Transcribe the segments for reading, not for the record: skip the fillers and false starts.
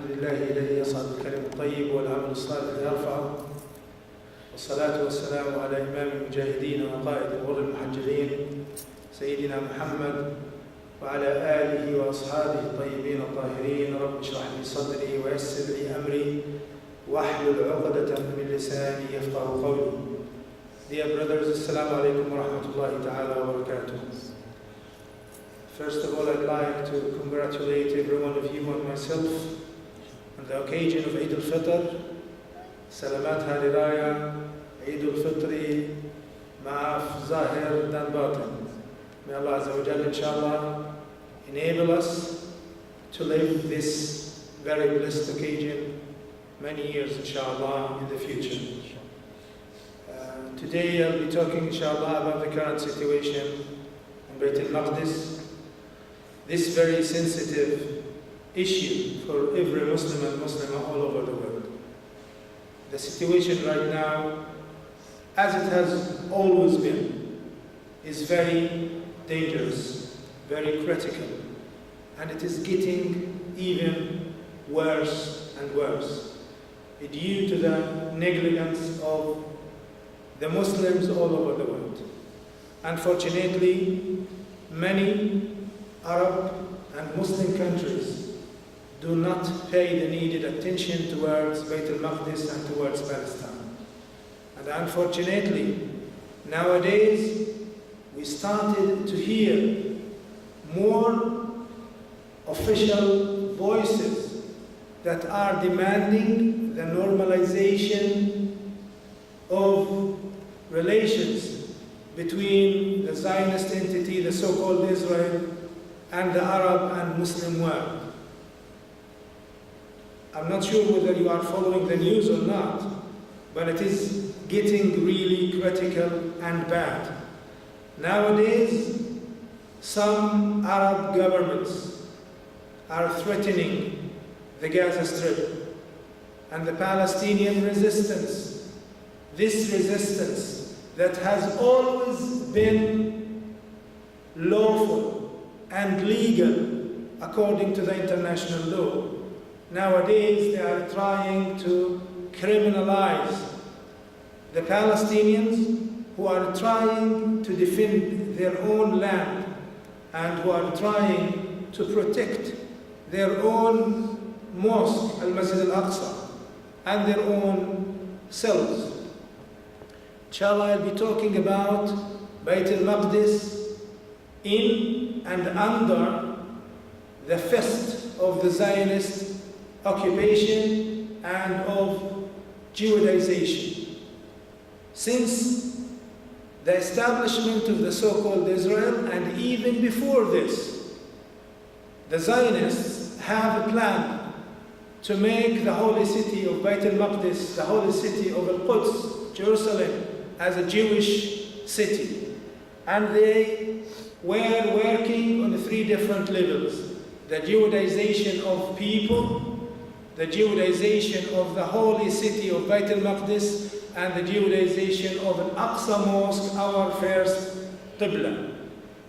لله إليه يصعد الكلم الطيب والعمل الصالح يرفعه، والصلاة والسلام على إمام المجاهدين وقائد الغر المحجلين سيدنا محمد وعلى آله وأصحابه الطيبين الطاهرين. رب اشرح لي صدري ويسر لي أمري واحلل عقدة من لساني يفقهوا قولي. Dear brothers, Assalamu alaikum wa rahmatullahi ta'ala wa barakatuh. First of all, I'd like to congratulate every one of you and myself on the occasion of Eid al-Fitr. Salamat Hari Raya, Eid al-Fitri, Ma'af Zahir dan Batin. May Allah Azza wa Jalla, inshallah, enable us to live this very blessed occasion many years, inshallah, in the future. Today I'll be talking, inshallah, about the current situation in Bayt al-Maqdis, this very sensitive issue for every Muslim and Muslimah all over the world. The situation right now, as it has always been, is very dangerous, very critical, and it is getting even worse and worse due to the negligence of the Muslims all over the world. Unfortunately, many Arab and Muslim countries do not pay the needed attention towards Bayt al-Maqdis and towards Palestine. And unfortunately, nowadays, we started to hear more official voices that are demanding the normalization of relations between the Zionist entity, the so-called Israel, and the Arab and Muslim world. I'm not sure whether you are following the news or not, but it is getting really critical and bad. Nowadays, some Arab governments are threatening the Gaza Strip and the Palestinian resistance. This resistance that has always been lawful and legal according to the international law. Nowadays, they are trying to criminalize the Palestinians who are trying to defend their own land and who are trying to protect their own mosque, Al-Masjid Al-Aqsa, and their own selves. Inshallah, I'll be talking about Bayt al-Maqdis in and under the fist of the Zionist occupation and of Judaization. Since the establishment of the so-called Israel, and even before this, the Zionists have a plan to make the holy city of Bayt al-Maqdis, the holy city of Al-Quds, Jerusalem, as a Jewish city. And they were working on 3 different levels: the Judaization of people, the Judaization of the holy city of Bayt al-Maqdis, and the Judaization of Al-Aqsa Mosque, our first Qibla.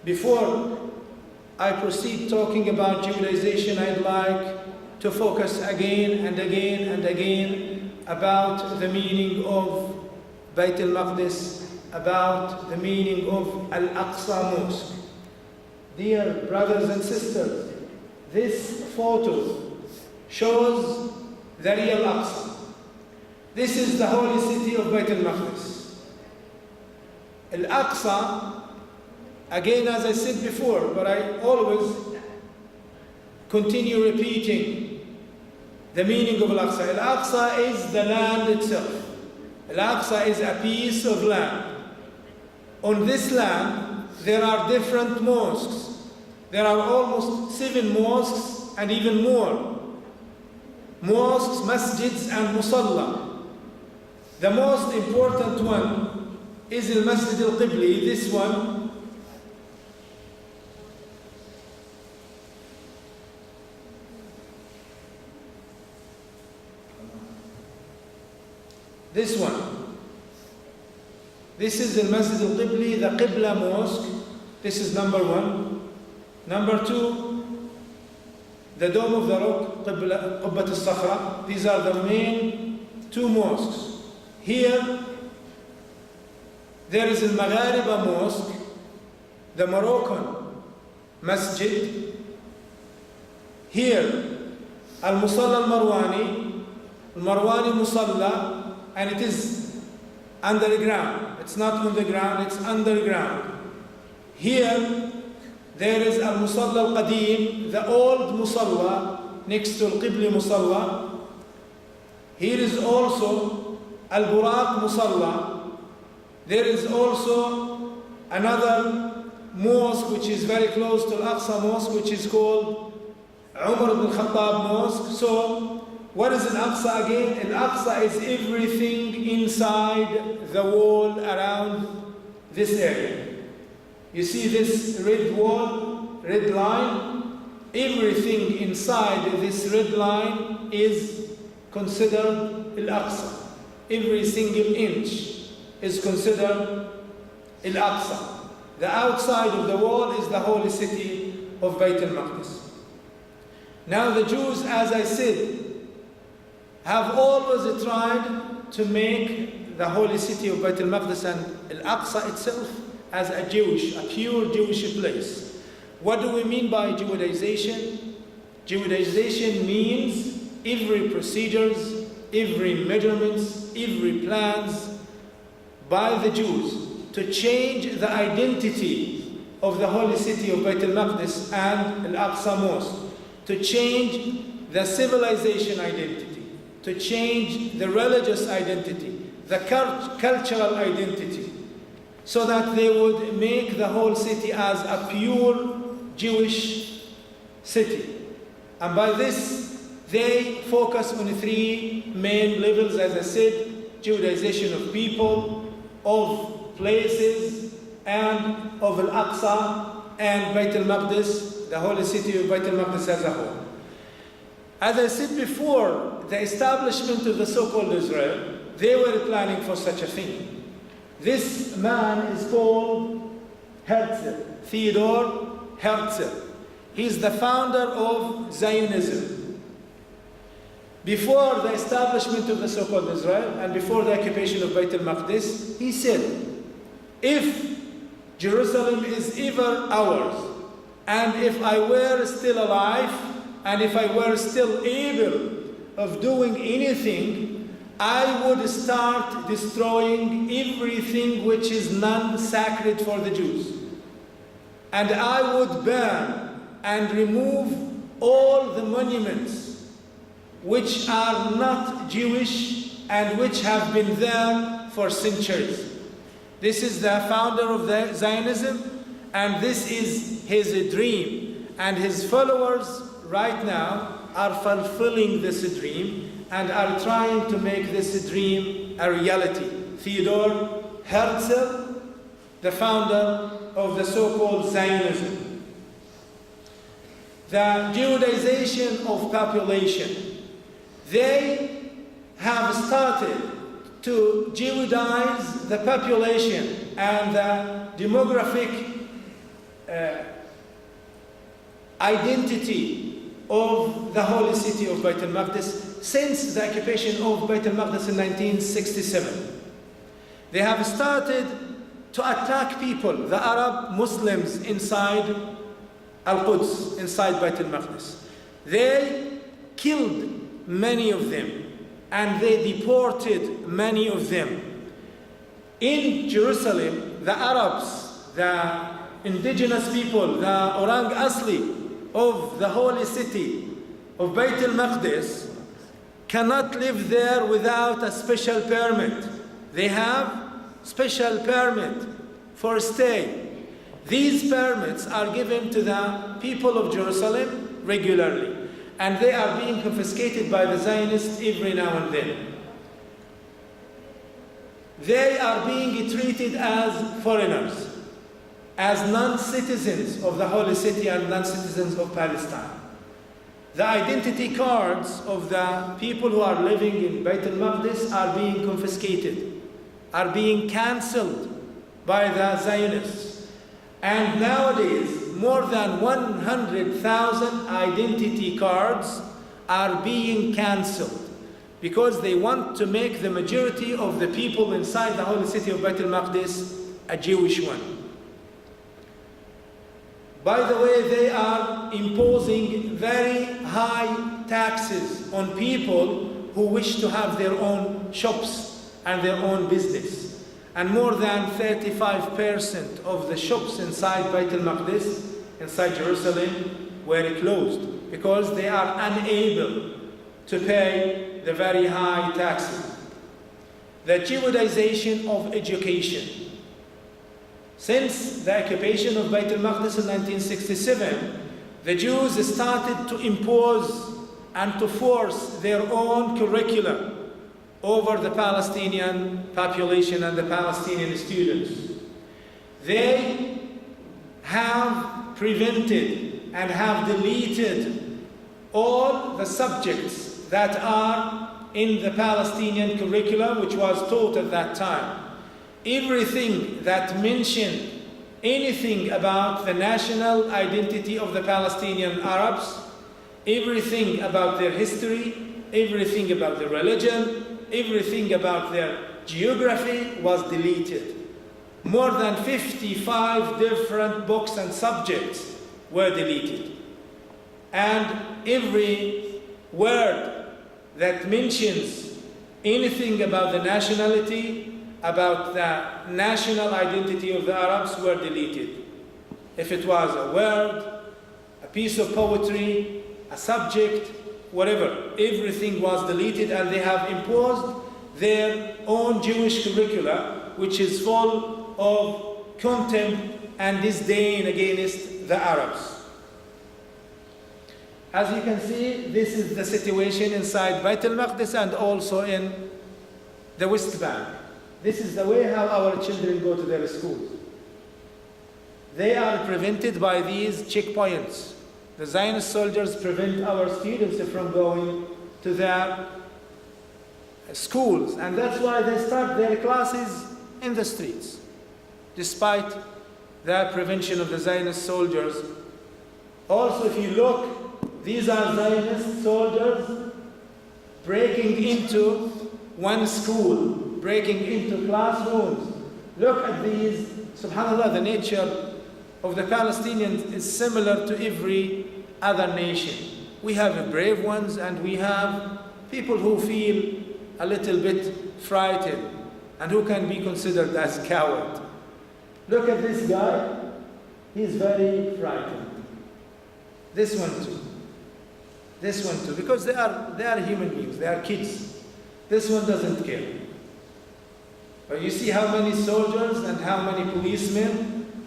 Before I proceed talking about Judaization, I'd like to focus again and again and again about the meaning of Bayt al-Maqdis, about the meaning of Al-Aqsa Mosque. Dear brothers and sisters, this photo shows the real Aqsa. This is the holy city of Bayt al-Maqdis. Al-Aqsa, again, as I said before, but I always continue repeating the meaning of Al-Aqsa. Al-Aqsa is the land itself. Al-Aqsa is a piece of land. On this land, there are different mosques. There are almost 7 mosques and even more. Mosques, masjids, and musalla. The most important one is Al-Masjid Al-Qibli, this one. This one. This is Al-Masjid Al-Qibli, the Qibla Mosque. This is number 1. Number 2, the Dome of the Rock, Qubbat al-Sakhra. These are the main two mosques. Here, there is Al-Maghariba Mosque, the Moroccan Masjid. Here, Al-Musalla Al-Marwani, Al-Marwani Musalla, and it is underground. It's not on the ground, it's underground. Here, there is Al-Musalla Al-Qadim, the old Musalla, next to Al-Qibli Musalla. Here is also Al-Buraq Musalla. There is also another mosque which is very close to Al-Aqsa Mosque, which is called Umar ibn Khattab Mosque. So, what is Al-Aqsa again? Al-Aqsa is everything inside the wall around this area. You see this red wall, red line? Everything inside this red line is considered Al-Aqsa. Every single inch is considered Al-Aqsa. The outside of the wall is the holy city of Bayt al-Maqdis. Now the Jews, as I said, have always tried to make the holy city of Bayt al-Maqdis and Al-Aqsa itself as a pure Jewish place. What do we mean by Judaization? Judaization means every procedures, every measurements, every plans by the Jews to change the identity of the holy city of Bayt al-Maqdis and Al-Aqsa Mosque, to change the civilization identity, to change the religious identity, the cultural identity, so that they would make the whole city as a pure Jewish city. And by this, they focus on three main levels, as I said: Judaization of people, of places, and of Al-Aqsa and Bayt al-Maqdis, the holy city of Bayt al-Maqdis as a whole. As I said before, the establishment of the so-called Israel, they were planning for such a thing. This man is called Herzl, Theodore Herzl. He's the founder of Zionism. Before the establishment of the so-called Israel and before the occupation of Bayt al-Maqdis, he said, if Jerusalem is ever ours, and if I were still alive, and if I were still able of doing anything, I would start destroying everything which is non-sacred for the Jews. And I would burn and remove all the monuments which are not Jewish and which have been there for centuries. This is the founder of the Zionism, and this is his dream. And his followers right now are fulfilling this dream and are trying to make this dream a reality. Theodore Herzl, the founder of the so-called Zionism. The Judaization of population. They have started to Judaize the population and the demographic identity of the holy city of Bayt al-Maqdis since the occupation of Bayt al-Maqdis in 1967. They have started to attack people, the Arab Muslims inside Al-Quds, inside Bayt al-Maqdis. They killed many of them and they deported many of them. In Jerusalem, the Arabs, the indigenous people, the Orang Asli of the holy city of Bayt al-Maqdis cannot live there without a special permit. They have special permit for stay. These permits are given to the people of Jerusalem regularly, and they are being confiscated by the Zionists every now and then. They are being treated as foreigners, as non-citizens of the holy city and non-citizens of Palestine. The identity cards of the people who are living in Bayt al-Maqdis are being confiscated, are being cancelled by the Zionists. And nowadays, more than 100,000 identity cards are being cancelled because they want to make the majority of the people inside the holy city of Beit al-Maqdis a Jewish one. By the way, they are imposing very high taxes on people who wish to have their own shops and their own business. And more than 35% of the shops inside Beit al-Maqdis, inside Jerusalem, were closed because they are unable to pay the very high taxes. The Judaization of education. Since the occupation of Beit al-Maqdis in 1967, the Jews started to impose and to force their own curricula over the Palestinian population and the Palestinian students. They have prevented and have deleted all the subjects that are in the Palestinian curriculum which was taught at that time. Everything that mentioned anything about the national identity of the Palestinian Arabs, everything about their history, everything about their religion, everything about their geography was deleted. More than 55 different books and subjects were deleted. And every word that mentions anything about the nationality, about the national identity of the Arabs were deleted. If it was a word, a piece of poetry, a subject, whatever, everything was deleted, and they have imposed their own Jewish curricula, which is full of contempt and disdain against the Arabs. As you can see, this is the situation inside Beit al-Maqdis and also in the West Bank. This is the way how our children go to their schools. They are prevented by these checkpoints. The Zionist soldiers prevent our students from going to their schools, and that's why they start their classes in the streets, despite the prevention of the Zionist soldiers. Also, if you look, these are Zionist soldiers breaking into one school, breaking into classrooms. Look at these. Subhanallah, the nature of the Palestinians is similar to every other nation. We have brave ones and we have people who feel a little bit frightened and who can be considered as coward. Look at this guy. He's very frightened. This one too. This one too. Because they are human beings. They are kids. This one doesn't care. But you see how many soldiers and how many policemen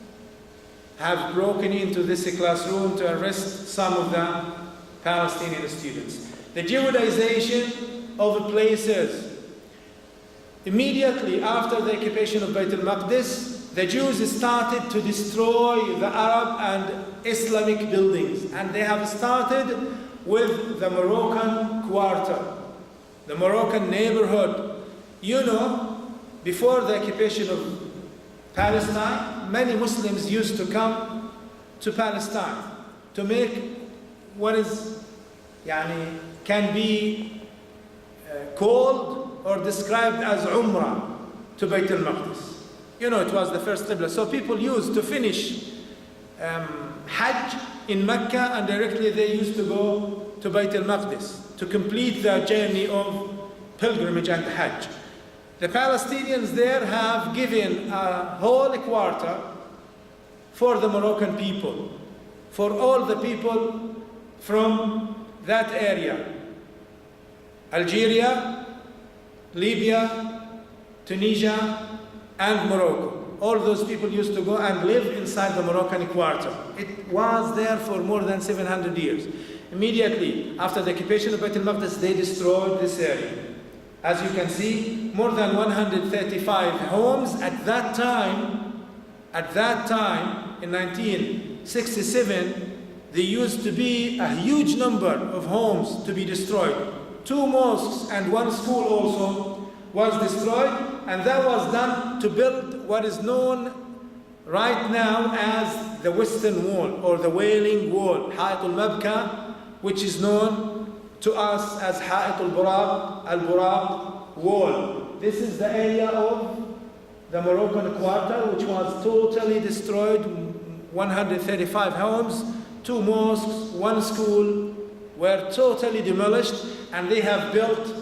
have broken into this classroom to arrest some of the Palestinian students. The Judaization of places. Immediately after the occupation of Beit al-Maqdis, the Jews started to destroy the Arab and Islamic buildings. And they have started with the Moroccan quarter, the Moroccan neighborhood. You know, before the occupation of Palestine, many Muslims used to come to Palestine to make what is, can be called or described as Umrah to Beit al-Maqdis. You know, it was the first Qibla. So people used to finish Hajj in Mecca and directly they used to go to Beit al-Maqdis to complete their journey of pilgrimage and Hajj. The Palestinians there have given a whole quarter for the Moroccan people, for all the people from that area. Algeria, Libya, Tunisia, and Morocco. All those people used to go and live inside the Moroccan quarter. It was there for more than 700 years. Immediately after the occupation of Beit al-Maqdis, they destroyed this area. As you can see, more than 135 homes at that time, in 1967, there used to be a huge number of homes to be destroyed. 2 mosques and 1 school also was destroyed, and that was done to build what is known right now as the Western Wall or the Wailing Wall, Ha'it al-Mabka, which is known to us as Ha'it al-Buraq Wall. This is the area of the Moroccan quarter, which was totally destroyed. 135 homes, 2 mosques, 1 school were totally demolished, and they have built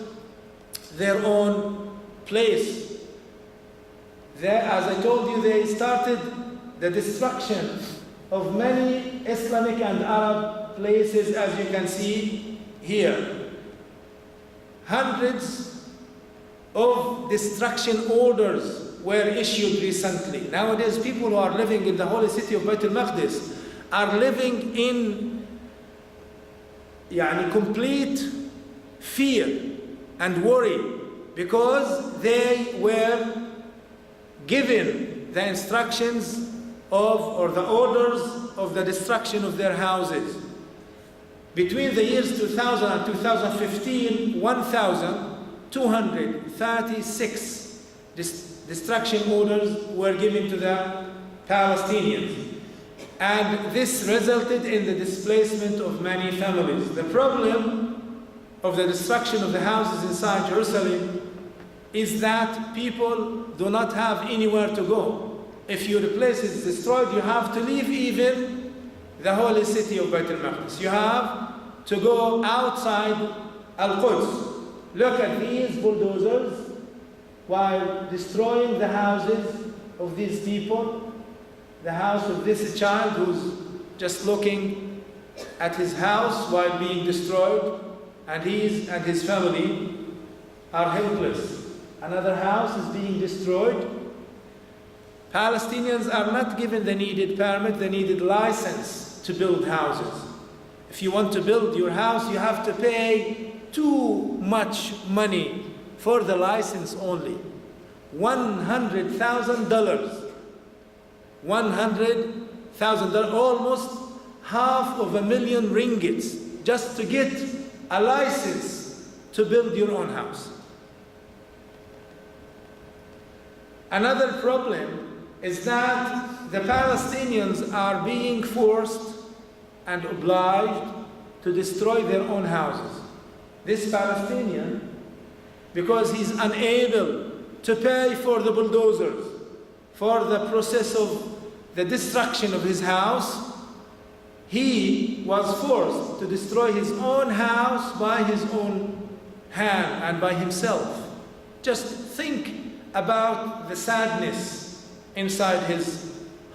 their own place. There, as I told you, they started the destruction of many Islamic and Arab places, as you can see here. Hundreds of destruction orders were issued recently. Nowadays, people who are living in the holy city of Bayt al-Maqdis are living in complete fear and worry, because they were given the instructions or the orders of the destruction of their houses. Between the years 2000 and 2015, 1,236 destruction orders were given to the Palestinians. And this resulted in the displacement of many families. The problem of the destruction of the houses inside Jerusalem is that people do not have anywhere to go. If your place is destroyed, you have to leave even the holy city of Bayt al-Maqdis. You have to go outside Al-Quds. Look at these bulldozers while destroying the houses of these people. The house of this child who's just looking at his house while being destroyed, and he and his family are helpless. Another house is being destroyed. Palestinians are not given the needed permit, the needed license to build houses. If you want to build your house, you have to pay too much money for the license only. $100,000. $100,000, almost $500,000 ringgits, just to get a license to build your own house. Another problem is that the Palestinians are being forced and obliged to destroy their own houses. This Palestinian, because he's unable to pay for the bulldozers, for the process of the destruction of his house, he was forced to destroy his own house by his own hand and by himself. Just think about the sadness inside his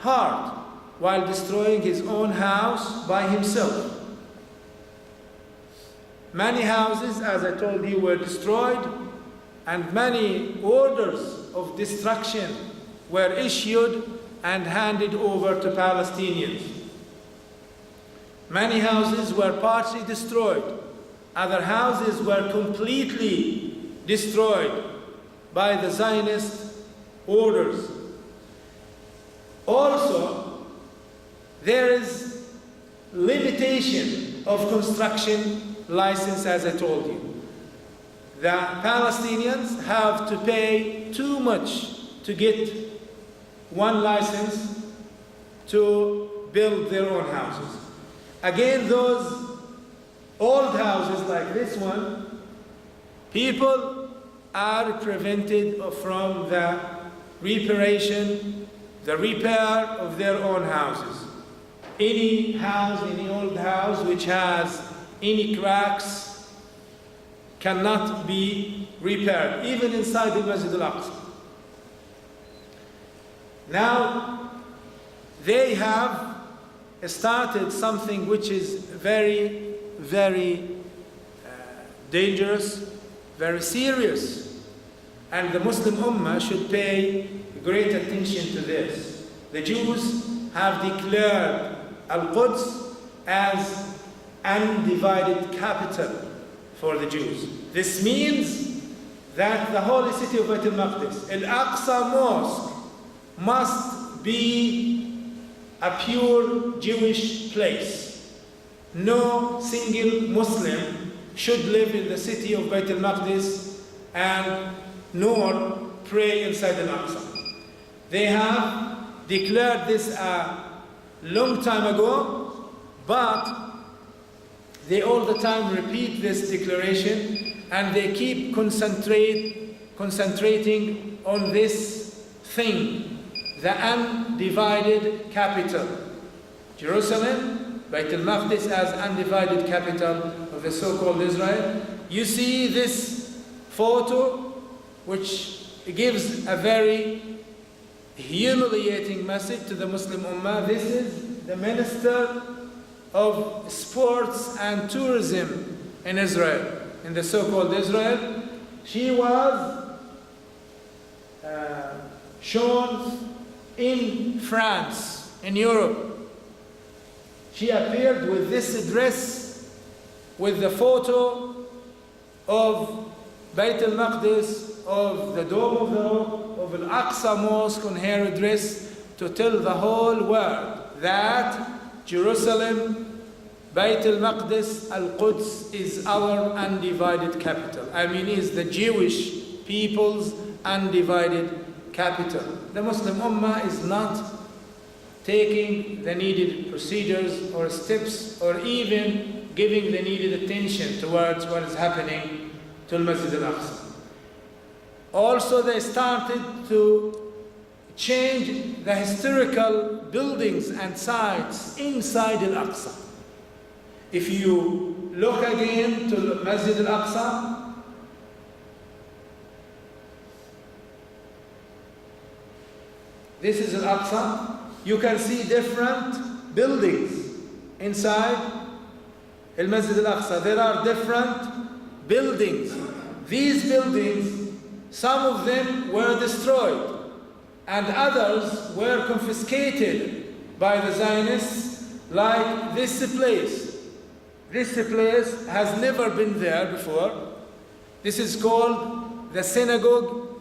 heart while destroying his own house by himself. Many houses, as I told you, were destroyed, and many orders of destruction were issued and handed over to Palestinians. Many houses were partially destroyed. Other houses were completely destroyed by the Zionist orders. Also, there is limitation of construction license, as I told you. The Palestinians have to pay too much to get one license to build their own houses. Again, those old houses like this one, people are prevented from the reparation, the repair of their own houses. Any house, any old house which has any cracks cannot be repaired, even inside the Masjid al-Aqsa. Now, they have started something which is very, very dangerous, very serious, and the Muslim Ummah should pay great attention to this. The Jews have declared Al-Quds as undivided capital for the Jews. This means that the holy city of Bayt al-Maqdis, Al-Aqsa Mosque, must be a pure Jewish place. No single Muslim should live in the city of Bayt al-Maqdis and nor pray inside Al-Aqsa. They have declared this a long time ago, but they all the time repeat this declaration, and they keep concentrating on this thing, the undivided capital. Jerusalem, Bayt al-Maqdis as undivided capital of the so-called Israel. You see this photo, which gives a very humiliating message to the Muslim Ummah. This is the Minister of Sports and Tourism in Israel, in the so-called Israel. She was shown in France, in Europe. She appeared with this dress, with the photo of Bayt al-Maqdis, of the Dome of the Rock, of Al-Aqsa Mosque on her dress, to tell the whole world that Jerusalem, Bayt al-Maqdis, Al-Quds is our undivided capital. I mean, is the Jewish people's undivided capital. The Muslim Ummah is not taking the needed procedures or steps, or even giving the needed attention towards what is happening to Al-Masjid al-Aqsa. Also, they started to change the historical buildings and sites inside Al-Aqsa. If you look again to Masjid al-Aqsa, this is Al-Aqsa. You can see different buildings inside Al-Masjid al-Aqsa. There are different buildings. These buildings, some of them were destroyed, and others were confiscated by the Zionists, like this place. This place has never been there before. This is called the Synagogue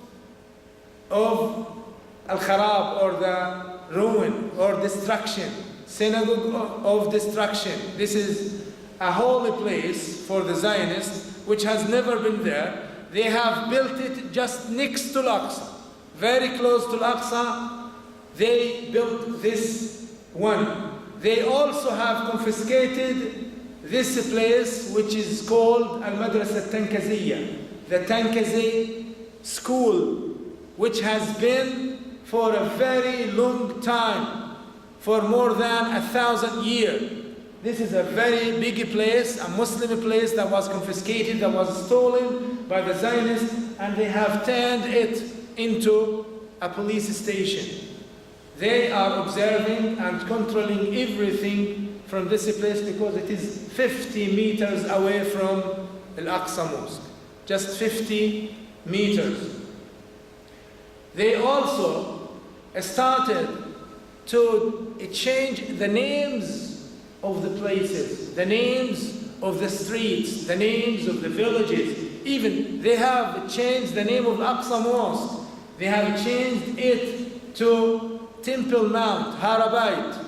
of Al-Kharab, or the ruin or destruction. Synagogue of destruction. This is a holy place for the Zionists, which has never been there. They have built it just next to Al-Aqsa, very close to Al-Aqsa. They built this one. They also have confiscated this place, which is called Al-Madrasa Tankaziyya, the Tankazi school, which has been for a very long time, for more than 1,000 years. This is a very big place, a Muslim place that was confiscated, that was stolen by the Zionists, and they have turned it into a police station. They are observing and controlling everything from this place, because it is 50 meters away from Al-Aqsa Mosque. Just 50 meters. They also started to change the names of the places, the names of the streets, the names of the villages. Even they have changed the name of Al-Aqsa Mosque. They have changed it to Temple Mount, Harabayt.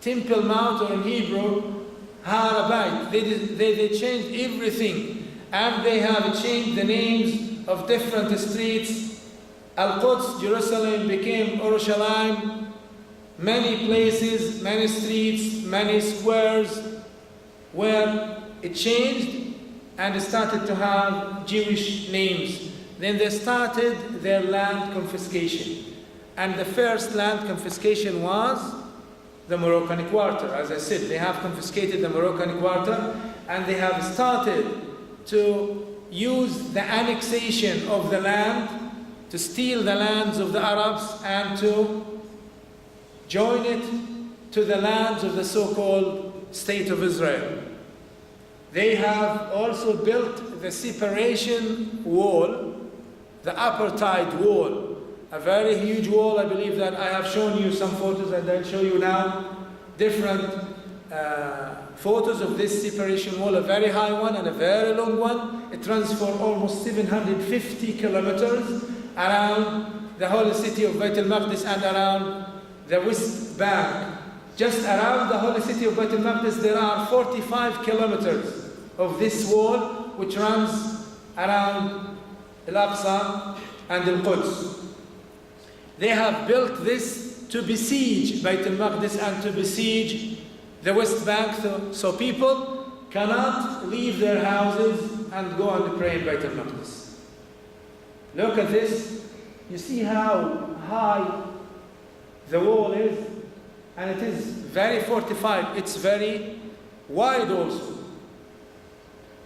Temple Mount, or in Hebrew, Harabayt. They changed everything. And they have changed the names of different streets. Al-Quds, Jerusalem, became Urushalayim. Many places, many streets, many squares where it changed and started to have Jewish names. Then they started their land confiscation. And the first land confiscation was the Moroccan Quarter. As I said, they have confiscated the Moroccan Quarter, and they have started to use the annexation of the land, to steal the lands of the Arabs and to join it to the lands of the so-called State of Israel. They have also built the separation wall, the apartheid wall, a very huge wall. I believe that I have shown you some photos, and I'll show you now different photos of this separation wall, a very high one and a very long one. It runs for almost 750 kilometers around the holy city of Bayt al-Maqdis and around the West Bank. Just around the holy city of Bayt al-Maqdis, there are 45 kilometers of this wall, which runs around Al-Aqsa and Al-Quds. They have built this to besiege Bayt al-Maqdis and to besiege the West Bank, so people cannot leave their houses and go and pray in Bayt al-Maqdis. Look at this. You see how high the wall is, and it is very fortified. It's very wide also.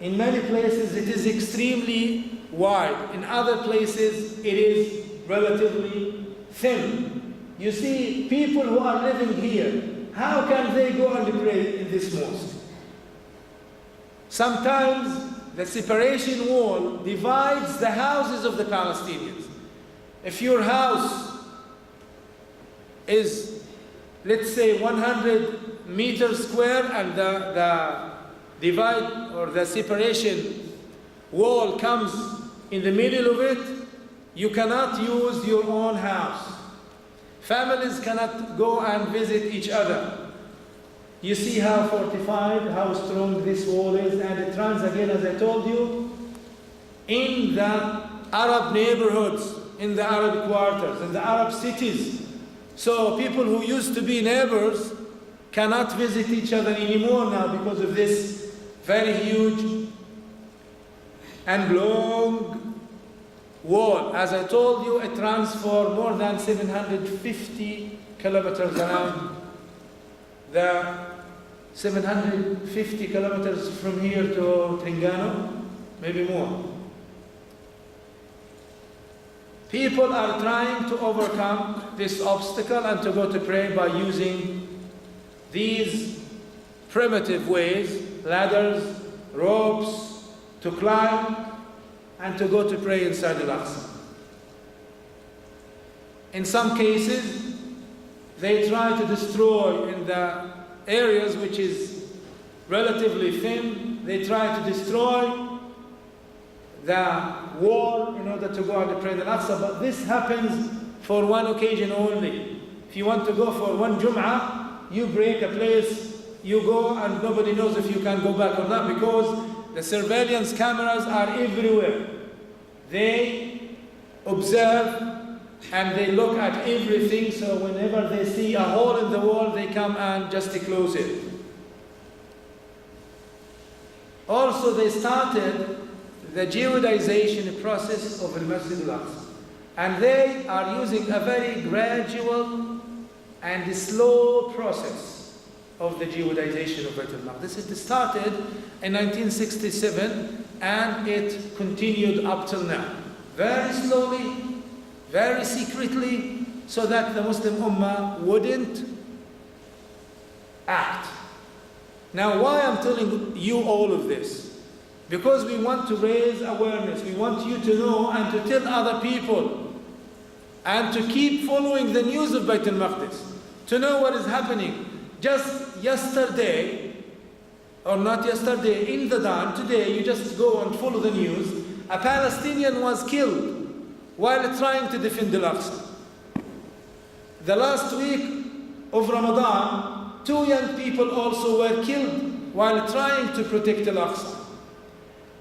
In many places it is extremely wide. In other places it is relatively thin. You see, people who are living here, how can they go and pray in this mosque? Sometimes the separation wall divides the houses of the Palestinians. If your house is, let's say, 100 meters square, and the divide or the separation wall comes in the middle of it, you cannot use your own house. Families cannot go and visit each other. You see how fortified, how strong this wall is, and it runs, again, as I told you, in the Arab neighborhoods, in the Arab quarters, in the Arab cities. So people who used to be neighbors cannot visit each other anymore now because of this very huge and long wall. As I told you, it runs for more than 750 kilometers around the 750 kilometers from here to Terengganu, maybe more. People are trying to overcome this obstacle and to go to pray by using these primitive ways, ladders, ropes, to climb and to go to pray inside Al-Aqsa. In some cases, they try to destroy in the areas which is relatively thin, they try to destroy the wall in order to go and pray in Al-Aqsa, but this happens for one occasion only. If you want to go for one Jum'ah, you break a place, you go and nobody knows if you can go back or not, because the surveillance cameras are everywhere. They observe and they look at everything, so whenever they see a hole in the wall, they come and just close it. Also, they started the Jewidization process of Al-Masjid Al-Aqsa. And they are using a very gradual and slow process of the Jewidization of Bayt al-Maqdis. It started in 1967 and it continued up till now. Very slowly, very secretly, so that the Muslim Ummah wouldn't act. Now, why I'm telling you all of this? Because we want to raise awareness. We want you to know and to tell other people and to keep following the news of Bayt al-Maqdis, to know what is happening. Just yesterday, or not yesterday, in the dawn, today, you just go and follow the news. A Palestinian was killed while trying to defend Al-Aqsa. The last week of Ramadan, 2 young people also were killed while trying to protect Al-Aqsa.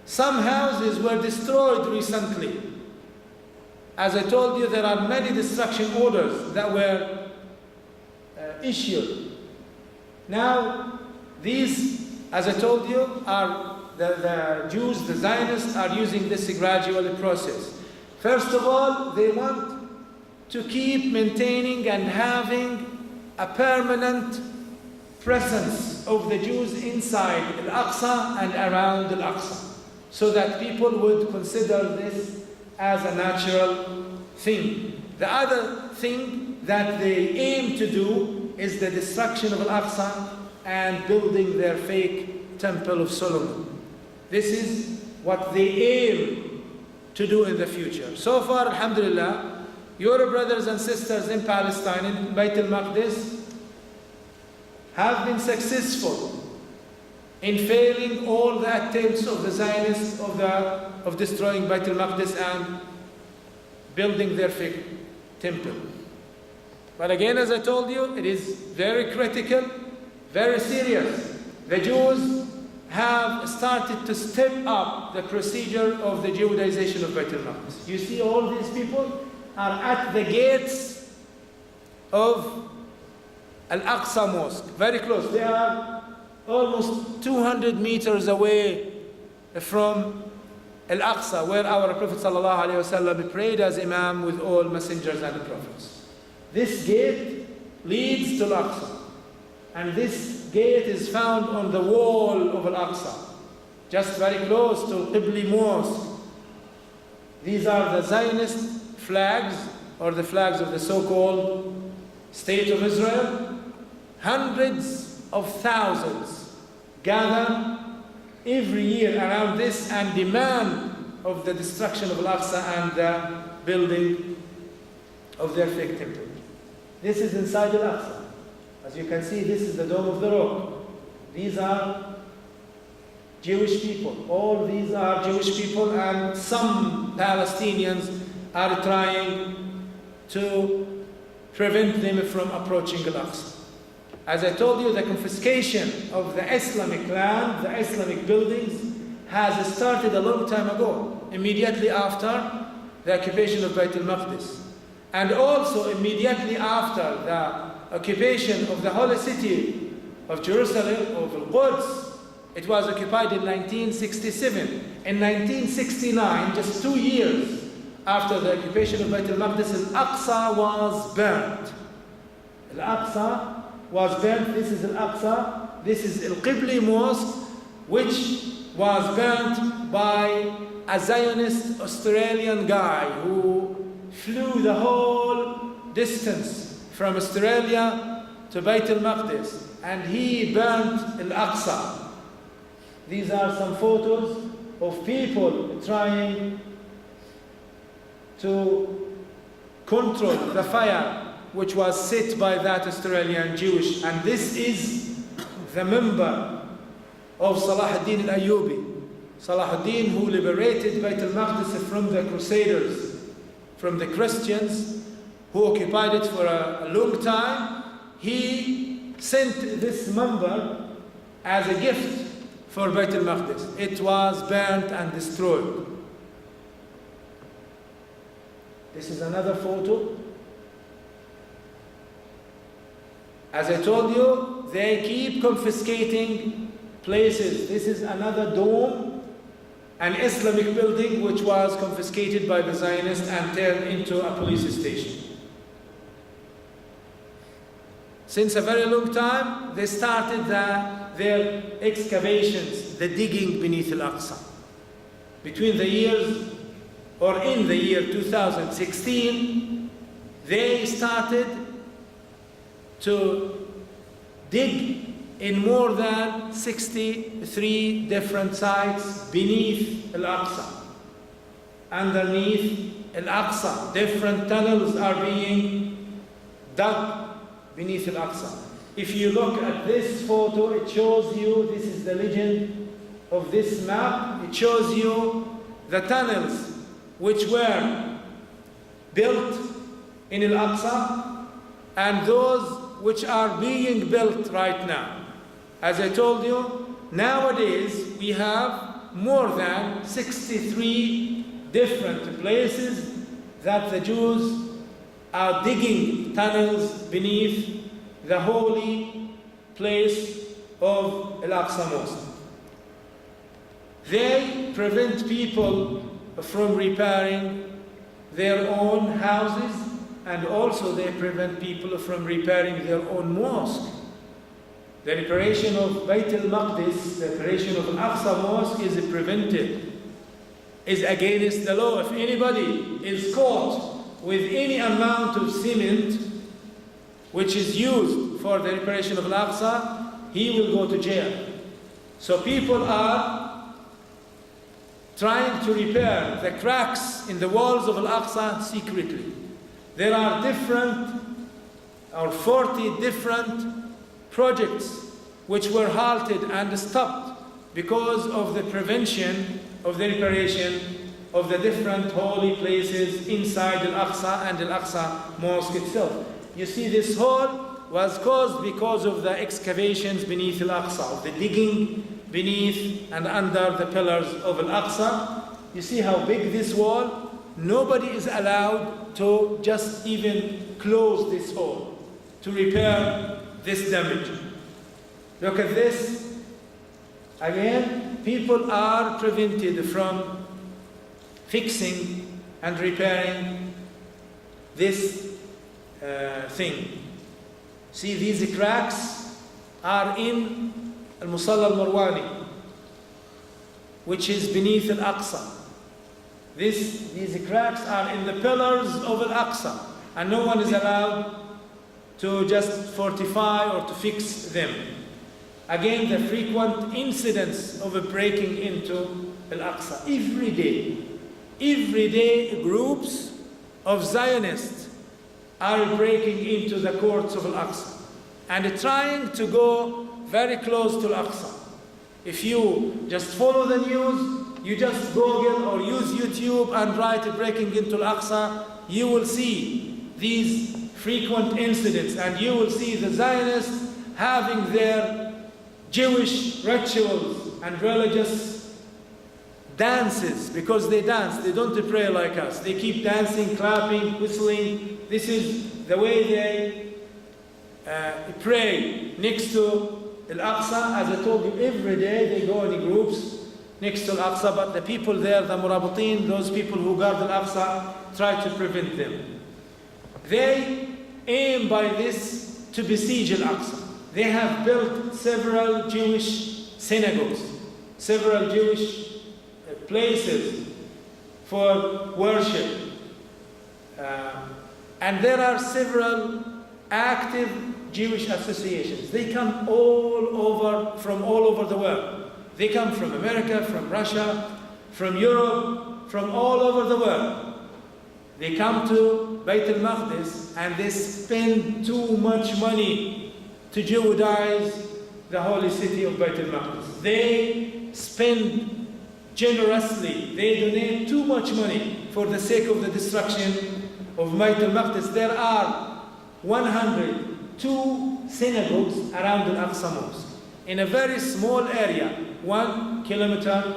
Some houses were destroyed recently. As I told you, there are many destruction orders that were issued. Now, these, as I told you, are the Jews, the Zionists, are using this gradual process. First of all, they want to keep maintaining and having a permanent presence of the Jews inside Al-Aqsa and around Al-Aqsa, so that people would consider this as a natural thing. The other thing that they aim to do is the destruction of Al-Aqsa and building their fake Temple of Solomon. This is what they aim to do in the future. So far, alhamdulillah, your brothers and sisters in Palestine, in Bayt al-Maqdis, have been successful in failing all the attempts of the Zionists of destroying Bayt al-Maqdis and building their fake temple. But again, as I told you, it is very critical, very serious. The Jews have started to step up the procedure of the Jewidization of Bayt al-Maqdis. You see, all these people are at the gates of Al-Aqsa Mosque, very close. They are almost 200 meters away from Al-Aqsa, where our Prophet ﷺ prayed as Imam with all messengers and the prophets. This gate leads to Al-Aqsa, and this gate is found on the wall of Al-Aqsa, just very close to Qibli Mosque. These are the Zionist flags, or the flags of the so-called State of Israel. Hundreds of thousands gather every year around this and demand of the destruction of Al-Aqsa and the building of their fake temple. This is inside Al-Aqsa. As you can see, this is the Dome of the Rock. These are Jewish people. All these are Jewish people, and some Palestinians are trying to prevent them from approaching Al-Aqsa. As I told you, the confiscation of the Islamic land, the Islamic buildings, has started a long time ago, immediately after the occupation of Bayt al-Maqdis. And also immediately after the occupation of the holy city of Jerusalem, of Al-Quds. It was occupied in 1967. In 1969, just 2 years after the occupation of Bayt al-Maqdis, Al-Aqsa was burnt. Al-Aqsa was burnt. This is Al-Aqsa. This is Al-Qibli Mosque, which was burnt by a Zionist Australian guy who flew the whole distance from Australia to Bayt al-Maqdis, and he burnt Al-Aqsa. These are some photos of people trying to control the fire which was set by that Australian Jewish. And this is the member of Salah ad-Din al-Ayyubi. Salah ad-Din, who liberated Bayt al-Maqdis from the Crusaders, from the Christians who occupied it for a long time. He sent this member as a gift for Bayt al-Maqdis. It was burnt and destroyed. This is another photo. As I told you, they keep confiscating places. This is another dome, an Islamic building which was confiscated by the Zionists and turned into a police station. Since a very long time, they started their excavations, the digging beneath Al-Aqsa. Between the years, or in the year 2016, they started to dig in more than 63 different sites beneath Al-Aqsa. Underneath Al-Aqsa, different tunnels are being dug beneath Al-Aqsa. If you look at this photo, it shows you, this is the legend of this map, it shows you the tunnels which were built in Al-Aqsa and those which are being built right now. As I told you, nowadays we have more than 63 different places that the Jews are digging tunnels beneath the holy place of Al-Aqsa Mosque. They prevent people from repairing their own houses, and also they prevent people from repairing their own mosque. The reparation of Bayt al-Maqdis, the reparation of Al-Aqsa Mosque is prevented, is against the law. If anybody is caught with any amount of cement which is used for the reparation of Al-Aqsa, he will go to jail. So people are trying to repair the cracks in the walls of Al-Aqsa secretly. There are 40 different projects which were halted and stopped because of the prevention of the reparation of the different holy places inside Al-Aqsa and Al-Aqsa Mosque itself. You see, this hole was caused because of the excavations beneath Al-Aqsa, of the digging beneath and under the pillars of Al-Aqsa. You see how big this wall? Nobody is allowed to just even close this hole. to repair this damage. Look at this. Again, people are prevented from fixing and repairing this thing. See, these cracks are in Al-Musalla Al-Marwani, which is beneath Al-Aqsa. These cracks are in the pillars of Al-Aqsa, and no one is allowed to just fortify or to fix them. Again, the frequent incidents of breaking into Al-Aqsa. Every day groups of Zionists are breaking into the courts of Al-Aqsa and trying to go very close to Al-Aqsa. If you just follow the news, you just Google or use YouTube and write breaking into Al-Aqsa, you will see these frequent incidents, and you will see the Zionists having their Jewish rituals and religious dances, because they dance, they don't pray like us. They keep dancing, clapping, whistling. This is the way they pray next to Al-Aqsa. As I told you, every day they go in groups next to Al-Aqsa, but the people there, the Murabatin, those people who guard Al-Aqsa, try to prevent them. They aim by this to besiege Al-Aqsa. They have built several Jewish synagogues, several Jewish places for worship. And there are several active Jewish associations. They come from all over the world. They come from America, from Russia, from Europe, from all over the world. They come to Bayt al-Maqdis and they spend too much money to Jewdize the holy city of Bayt al-Maqdis. They spend generously. They donate too much money for the sake of the destruction of Bayt al-Maqdis. There are 102 synagogues around the Al-Aqsa Mosque. In a very small area, 1 kilometer,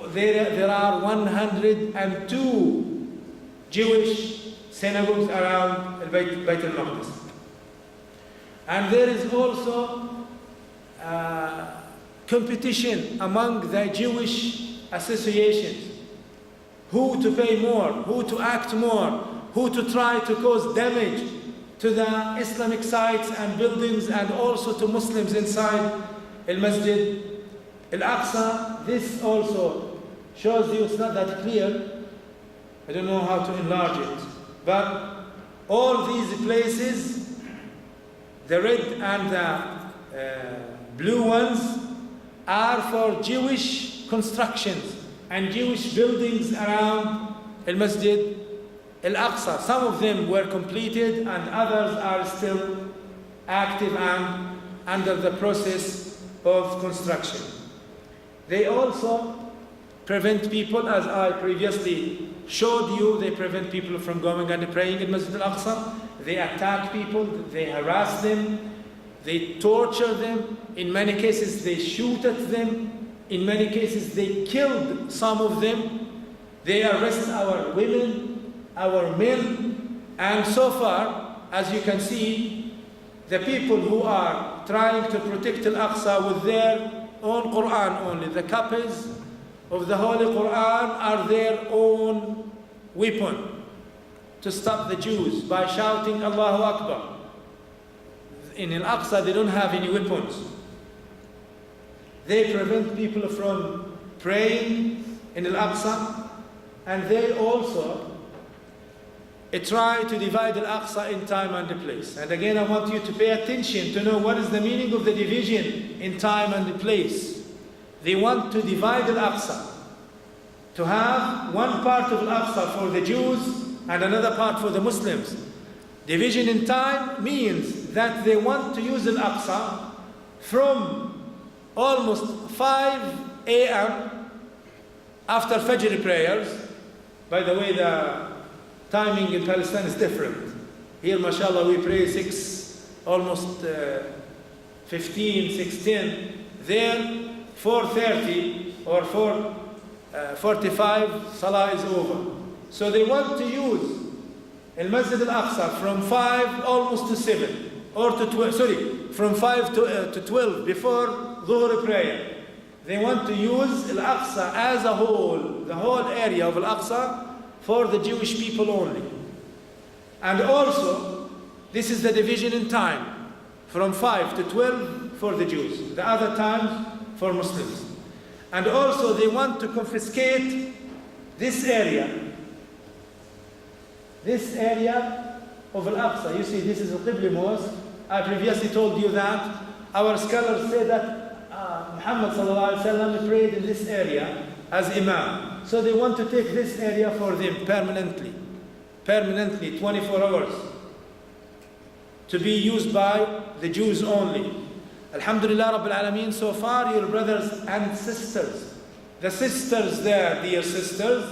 there are 102 Jewish synagogues around Bayt al-Maqdis. And there is also competition among the Jewish associations, who to pay more, who to act more, who to try to cause damage to the Islamic sites and buildings, and also to Muslims inside Al-Masjid Al-Aqsa. This also shows you, it's not that clear, I don't know how to enlarge it, but all these places, the red and the blue ones, are for Jewish constructions and Jewish buildings around Al-Masjid Al-Aqsa. Some of them were completed and others are still active and under the process of construction. They also prevent people, as I previously showed you, they prevent people from going and praying in Masjid Al-Aqsa. They attack people, they harass them, they torture them. In many cases, they shoot at them. In many cases, they killed some of them. They arrest our women, our men, and so far, as you can see, the people who are trying to protect Al-Aqsa with their own Quran only, the copies of the Holy Quran are their own weapon to stop the Jews by shouting Allahu Akbar. In Al-Aqsa, they don't have any weapons. They prevent people from praying in Al-Aqsa, and they also try to divide Al-Aqsa in time and place. And again, I want you to pay attention to know what is the meaning of the division in time and place. They want to divide Al-Aqsa, to have one part of Al-Aqsa for the Jews and another part for the Muslims. Division in time means that they want to use Al-Aqsa from almost 5 a.m. after Fajr prayers. By the way, the timing in Palestine is different. Here, mashallah, we pray 6, almost 15, 16. There, 4:30 or 4:45, Salah is over. So they want to use Al-Masjid al-Aqsa from 5 almost to 7 or to 12, sorry, from 5 to 12 before Dhuhr prayer. They want to use Al-Aqsa as a whole, the whole area of Al-Aqsa for the Jewish people only. And also, this is the division in time, from 5 to 12 for the Jews, the other times for Muslims. And also they want to confiscate this area of Al-Aqsa. You see, this is a Qibli mosque. I previously told you that our scholars say that Muhammad sallallahu alaihi wasallam prayed in this area as Imam. So they want to take this area for them permanently, 24 hours, to be used by the Jews only. Alhamdulillah Rabbil Alameen, so far your brothers and sisters, the sisters there, dear sisters,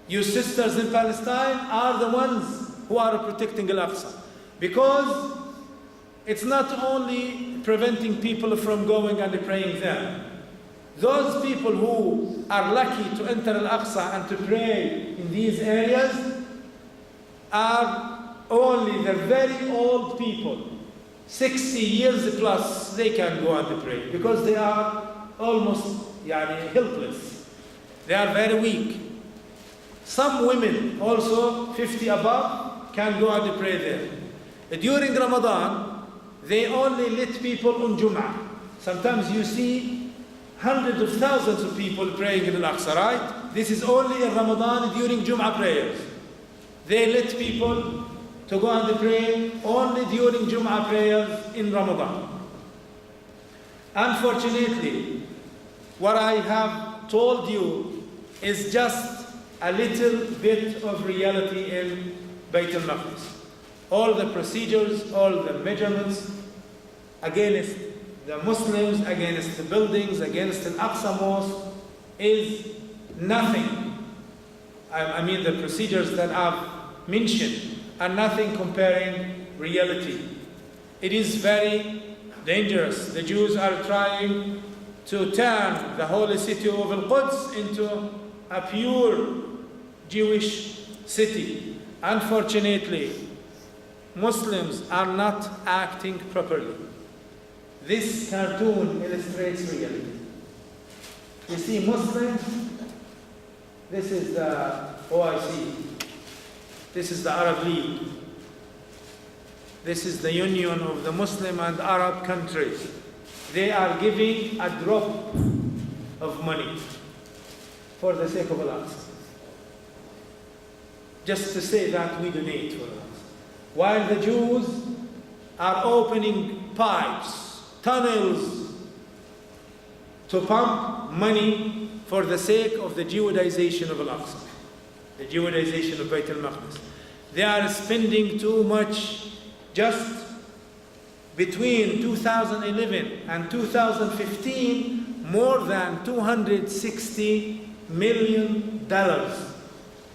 you sisters in Palestine are the ones who are protecting Al-Aqsa. Because it's not only preventing people from going and praying there. Those people who are lucky to enter Al-Aqsa and to pray in these areas are only the very old people, 60 years plus, they can go and pray because they are almost helpless. They are very weak. Some women also 50 above can go and pray there. During Ramadan, they only let people on Jum'ah. Sometimes you see hundreds of thousands of people praying in Al-Aqsa, right? This is only in Ramadan during Jum'ah prayers. They let people to go and pray only during Jum'ah prayers in Ramadan. Unfortunately, what I have told you is just a little bit of reality in Bayt al-Maqdis. All the procedures, all the measurements against the Muslims, against the buildings, against Al-Aqsa Mosque is nothing. I mean the procedures that I've mentioned are nothing comparing reality. It is very dangerous. The Jews are trying to turn the holy city of Al-Quds into a pure Jewish city. Unfortunately, Muslims are not acting properly. This cartoon illustrates reality. You see Muslims, this is the OIC, this is the Arab League, this is the union of the Muslim and Arab countries. They are giving a drop of money for the sake of Allah. Just to say that we donate for Allah. While the Jews are opening pipes, tunnels to pump money for the sake of the Judaization of Al-Aqsa, the Judaization of Bayt al-Maqdis. They are spending too much. Just between 2011 and 2015, more than $260 million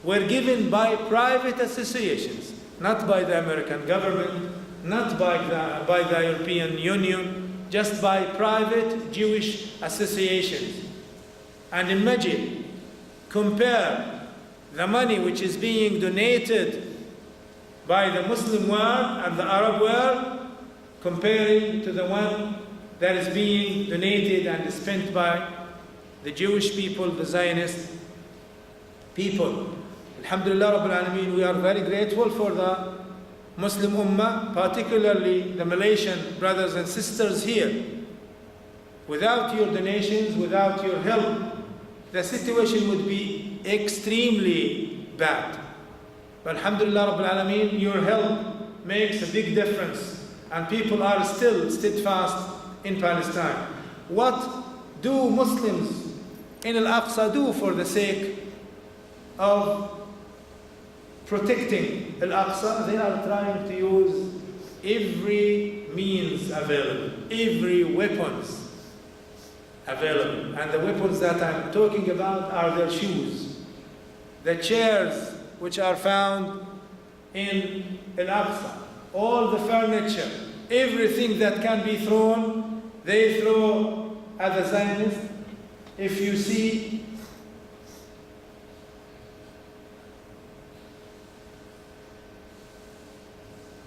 were given by private associations, not by the American government, not by the European Union, just by private Jewish associations. And imagine, compare the money which is being donated by the Muslim world and the Arab world, comparing to the one that is being donated and spent by the Jewish people, the Zionist people. Alhamdulillah Rabbil Alameen, we are very grateful for the Muslim Ummah, particularly the Malaysian brothers and sisters here. Without your donations, without your help, the situation would be extremely bad. But Alhamdulillah Rabbil Alameen, your help makes a big difference, and people are still steadfast in Palestine. What do Muslims in Al-Aqsa do for the sake of protecting Al-Aqsa? They are trying to use every means available, every weapons available. And the weapons that I'm talking about are their shoes, the chairs which are found in Al-Aqsa, all the furniture, everything that can be thrown, they throw at the Zionists. If you see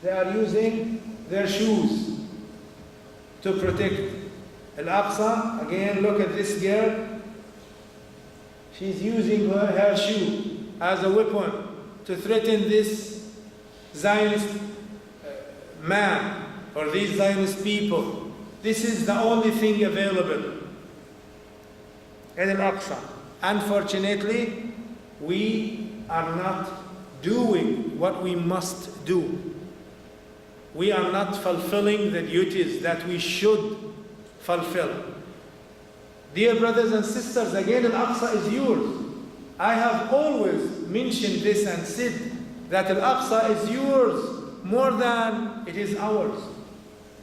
they are using their shoes to protect Al-Aqsa. Again, look at this girl. She's using her shoe as a weapon to threaten this Zionist man or these Zionist people. This is the only thing available in Al-Aqsa. Unfortunately, we are not doing what we must do. We are not fulfilling the duties that we should fulfill. Dear brothers and sisters, again, Al-Aqsa is yours. I have always mentioned this and said that Al-Aqsa is yours more than it is ours.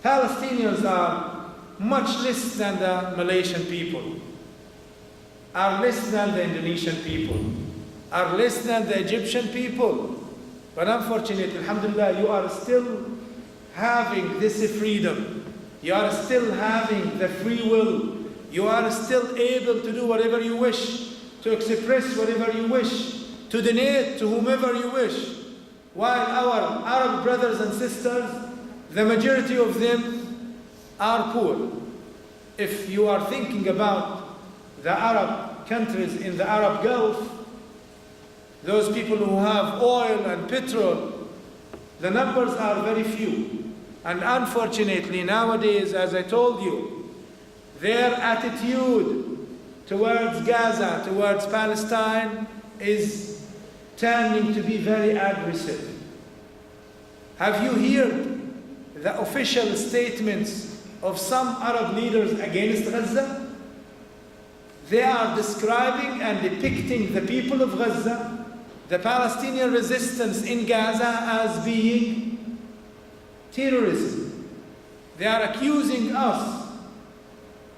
Palestinians are much less than the Malaysian people, are less than the Indonesian people, are less than the Egyptian people. But unfortunately, alhamdulillah, you are still having this freedom. You are still having the free will. You are still able to do whatever you wish, to express whatever you wish, to donate to whomever you wish. While our Arab brothers and sisters, the majority of them are poor. If you are thinking about the Arab countries in the Arab Gulf, those people who have oil and petrol, the numbers are very few. And unfortunately, nowadays, as I told you, their attitude towards Gaza, towards Palestine, is turning to be very aggressive. Have you heard the official statements of some Arab leaders against Gaza? They are describing and depicting the people of Gaza, the Palestinian resistance in Gaza, as being terrorism. They are accusing us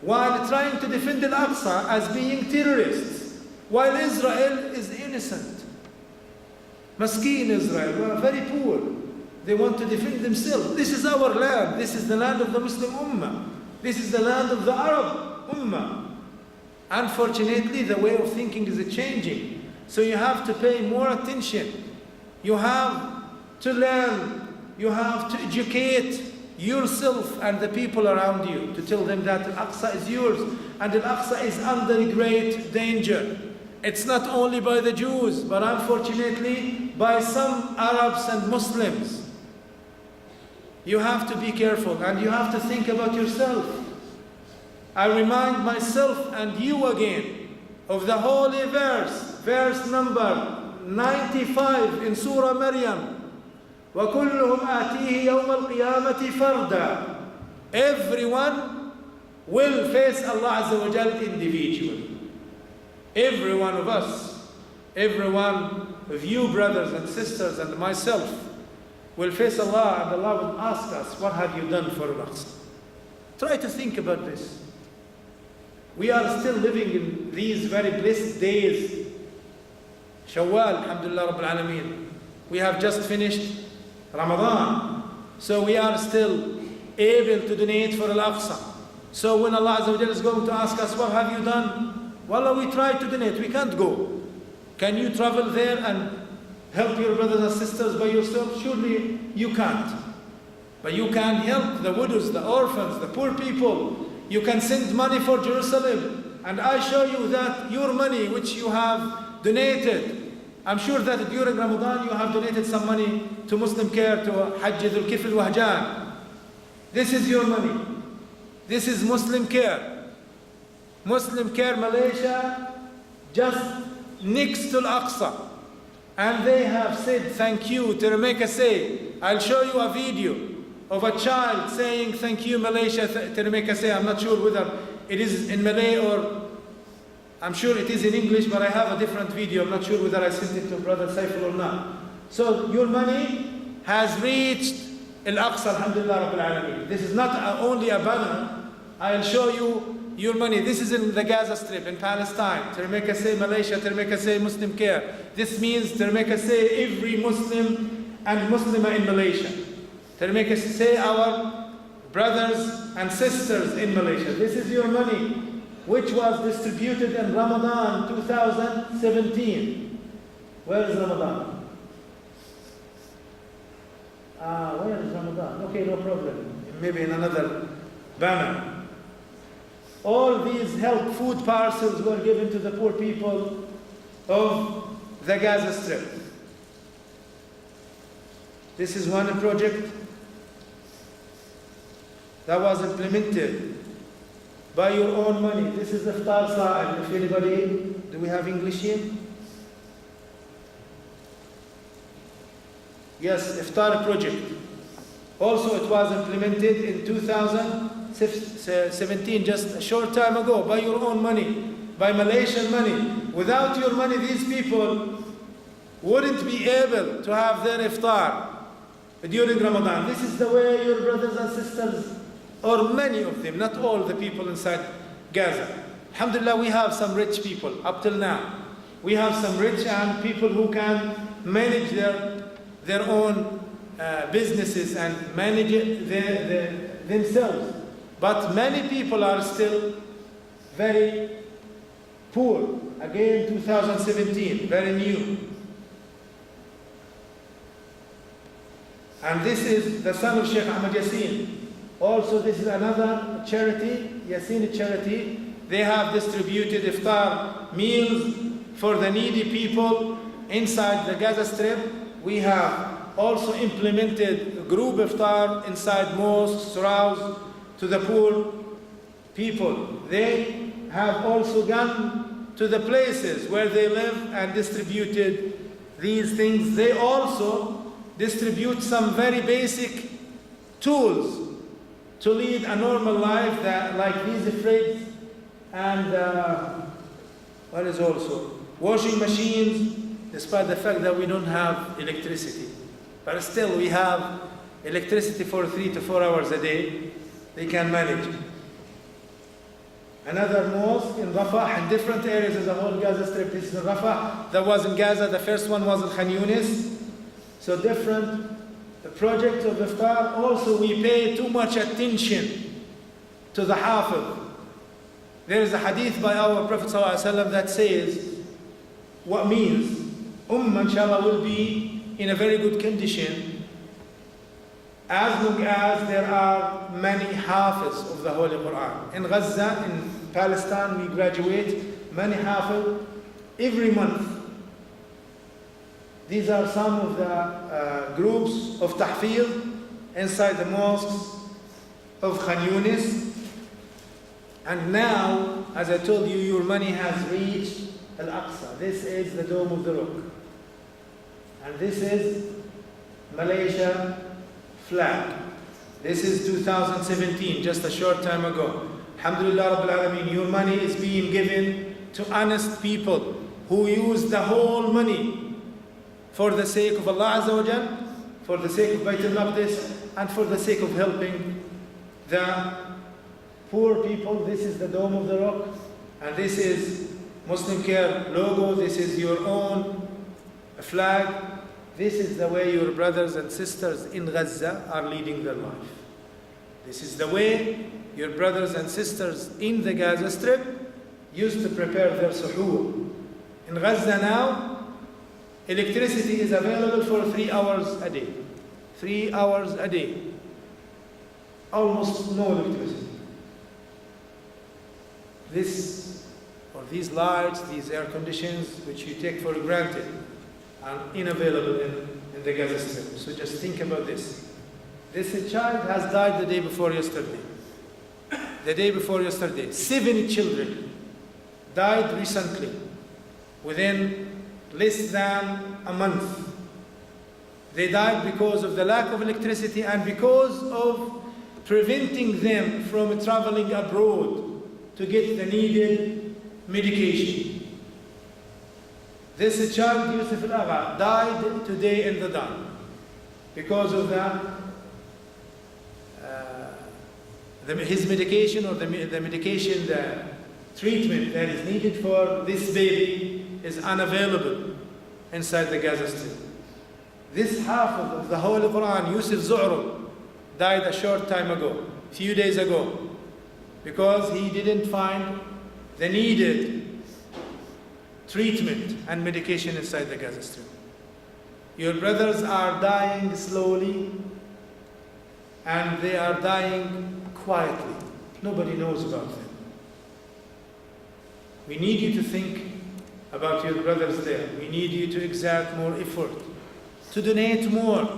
while trying to defend Al-Aqsa as being terrorists, while Israel is innocent. Maskeen Israel, we are very poor. They want to defend themselves. This is our land. This is the land of the Muslim Ummah. This is the land of the Arab Ummah. Unfortunately, the way of thinking is changing. So you have to pay more attention. You have to learn. You have to educate yourself and the people around you to tell them that Al-Aqsa is yours, and Al-Aqsa is under great danger. It's not only by the Jews, but unfortunately by some Arabs and Muslims. You have to be careful and you have to think about yourself. I remind myself and you again of the holy verse number 95 in Surah Maryam. وَكُلُّهُمْ آتِيهِ يَوْمَ الْقِيَامَةِ فَرْدًا. Everyone will face Allah Azza wa Jal individually. Every one of us, every one of you brothers and sisters and myself will face Allah, and Allah will ask us, what have you done for Al-Aqsa? Try to think about this. We are still living in these very blessed days. Shawwal, alhamdulillah Rabbil Alameen. We have just finished Ramadan. So we are still able to donate for Al-Aqsa. So when Allah Azza wa Jalla is going to ask us, what have you done? Well, we try to donate. We can't go. Can you travel there and help your brothers and sisters by yourself? Surely you can't. But you can help the widows, the orphans, the poor people. You can send money for Jerusalem. And I show you that your money which you have donated, I'm sure that during Ramadan you have donated some money to Muslim Care, to Hajj Dhul Kifl Wahjan. This is your money. This is Muslim Care. Muslim Care Malaysia, just next to Al-Aqsa. And they have said thank you. Termeka say, I'll show you a video of a child saying thank you Malaysia, Termeka say. I'm not sure whether it is in Malay or I'm sure it is in English, but I have a different video. I'm not sure whether I sent it to Brother Saiful or not. So your money has reached Al-Aqsa, alhamdulillah Rabbil Alameen. This is not only a banner. I'll show you your money. This is in the Gaza Strip, in Palestine. Termeka say Malaysia, Termeka say Muslim Care. This means Termeka say every Muslim and Muslima in Malaysia. Termeka say our brothers and sisters in Malaysia. This is your money, which was distributed in Ramadan 2017. Where is Ramadan? Where is Ramadan? Okay, no problem. Maybe in another banner. All these help food parcels were given to the poor people of the Gaza Strip. This is one project that was implemented by your own money. This is Iftar Sa'il. If anybody, do we have English here? Yes, Iftar project. Also, it was implemented in 2017, just a short time ago, by your own money, by Malaysian money. Without your money, these people wouldn't be able to have their iftar during Ramadan. This is the way your brothers and sisters, or many of them, not all the people inside Gaza. Alhamdulillah, we have some rich people up till now. We have some rich and people who can manage their own businesses and manage it themselves. But many people are still very poor. Again, 2017, very new. And this is the son of Sheikh Ahmed Yassin. Also, this is another charity, Yassin charity. They have distributed iftar meals for the needy people inside the Gaza Strip. We have also implemented group iftar inside mosques, surrounds to the poor people. They have also gone to the places where they live and distributed these things. They also distribute some very basic tools to lead a normal life, that, like these fridges and what is also washing machines, despite the fact that we don't have electricity. But still, we have electricity for 3 to 4 hours a day. They can manage. Another mosque in Rafah, in different areas of the whole Gaza Strip. This is in Rafah. That was in Gaza. The first one was in Khan Yunis. So different projects of iftar. Also, we pay too much attention to the hafiz. There is a hadith by our Prophet ﷺ that says, what means inshallah will be in a very good condition as long as there are many hafiz of the Holy Quran. In Gaza, in Palestine, we graduate many hafiz every month. These are some of the groups of tahfiz inside the mosques of Khan Yunis. And now, as I told you, your money has reached Al-Aqsa. This is the Dome of the Rock. And this is Malaysia flag. This is 2017, just a short time ago. Alhamdulillah Rabbil Alameen, your money is being given to honest people who use the whole money for the sake of Allah Azza wa Jal, for the sake of Bayt al-Maqdis, and for the sake of helping the poor people. This is the Dome of the Rock, and this is Muslim Care logo. This is your own flag. This is the way your brothers and sisters in Gaza are leading their life. This is the way your brothers and sisters in the Gaza Strip used to prepare their suhoor. In Gaza now, electricity is available for 3 hours a day. 3 hours a day. Almost no electricity. These lights, these air conditions, which you take for granted, are unavailable in the Gaza Strip. So just think about this. This child has died the day before yesterday. The day before yesterday. 7 children died recently, within less than a month. They died because of the lack of electricity and because of preventing them from traveling abroad to get the needed medication. This child, Yusuf Al-Agha, died today in the dawn because of his medication, or the medication, the treatment that is needed for this baby is unavailable inside the Gaza Strip. This Hafiz of the Holy Quran, Yusuf Zu'rub, died a short time ago, few days ago, because he didn't find the needed treatment and medication inside the Gaza Strip. Your brothers are dying slowly, and they are dying quietly. Nobody knows about them. We need you to think about your brothers there. We need you to exert more effort, to donate more.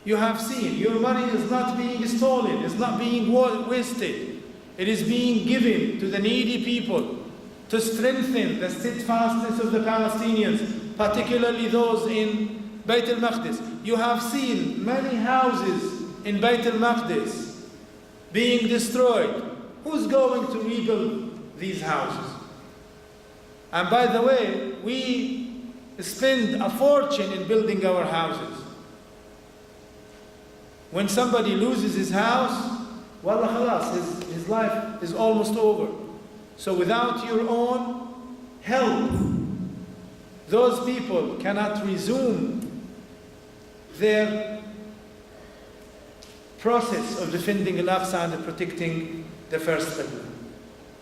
You have seen, your money is not being stolen, it's not being wasted. It is being given to the needy people to strengthen the steadfastness of the Palestinians, particularly those in Bayt al-Maqdis. You have seen many houses in Bayt al-Maqdis being destroyed. Who's going to rebuild these houses? And by the way, we spend a fortune in building our houses. When somebody loses his house, wallah khalas, his life is almost over. So without your own help, those people cannot resume their process of defending Al-Aqsa and protecting the first Qibla.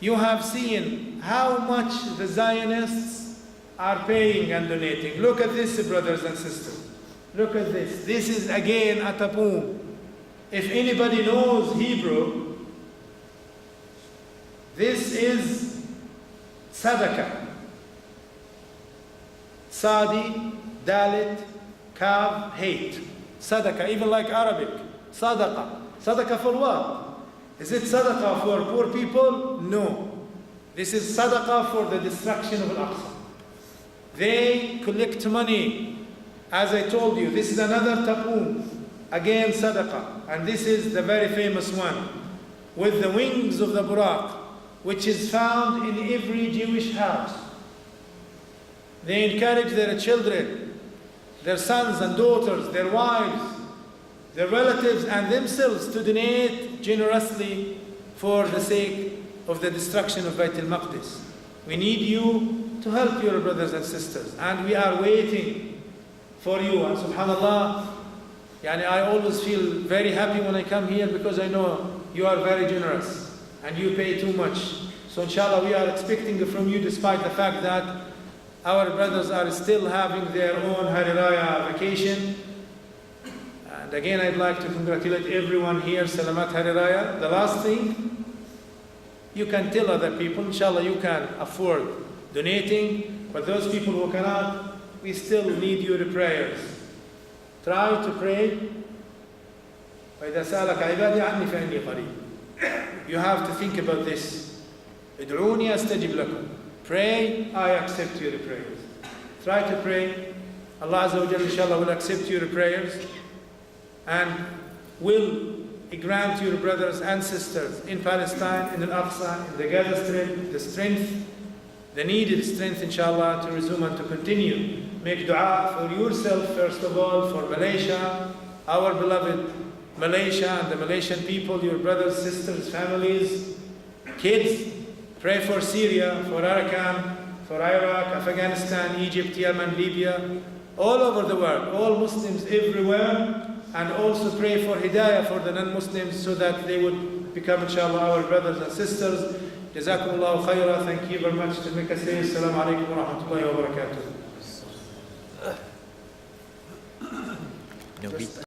You have seen how much the Zionists are paying and donating. Look at this, brothers and sisters. Look at this. This is again a taboo. If anybody knows Hebrew, this is sadaqah. Sadi, Dalit, Kav, hate. Sadaqah, even like Arabic. Sadaqah. Sadaqah for what? Is it sadaqah for poor people? No. This is sadaqah for the destruction of Al-Aqsa. They collect money. As I told you, this is another taboo. Again, sadaqah. And this is the very famous one with the wings of the Buraq, which is found in every Jewish house. They encourage their children, their sons and daughters, their wives, their relatives and themselves to donate generously for the sake of the destruction of Bayt al-Maqdis. We need you to help your brothers and sisters, and we are waiting for you. And subhanallah, I always feel very happy when I come here because I know you are very generous and you pay too much. So inshallah we are expecting from you, despite the fact that our brothers are still having their own Hari Raya vacation. And again, I'd like to congratulate everyone here. Salamat Hari Raya. The last thing, you can tell other people, inshallah you can afford donating, but those people who cannot, we still need your prayers. Try to pray. وَإِذَا سَأَلَكَ عِبَادِي عَنِّي فَإِنِّي قَرِيبٌ. You have to think about this. ادعوني أستجب لكم. Pray, I accept your prayers. Try to pray. Allah Azza wa Jalla inshallah will accept your prayers and will grant your brothers and sisters in Palestine, in Al-Aqsa, in the Gaza Strip, the strength, the needed strength inshallah to resume and to continue. Make dua for yourself first of all, for Malaysia, our beloved Malaysia and the Malaysian people, your brothers, sisters, families, kids. Pray for Syria, for Arakan, for Iraq, Afghanistan, Egypt, Yemen, Libya, all over the world, all Muslims everywhere, and also pray for Hidayah for the non-Muslims so that they would become inshallah our brothers and sisters. Jazakumullahu khairah. Thank you very much. To make us say Assalamu alaikum wa rahmatullahi wa barakatuh.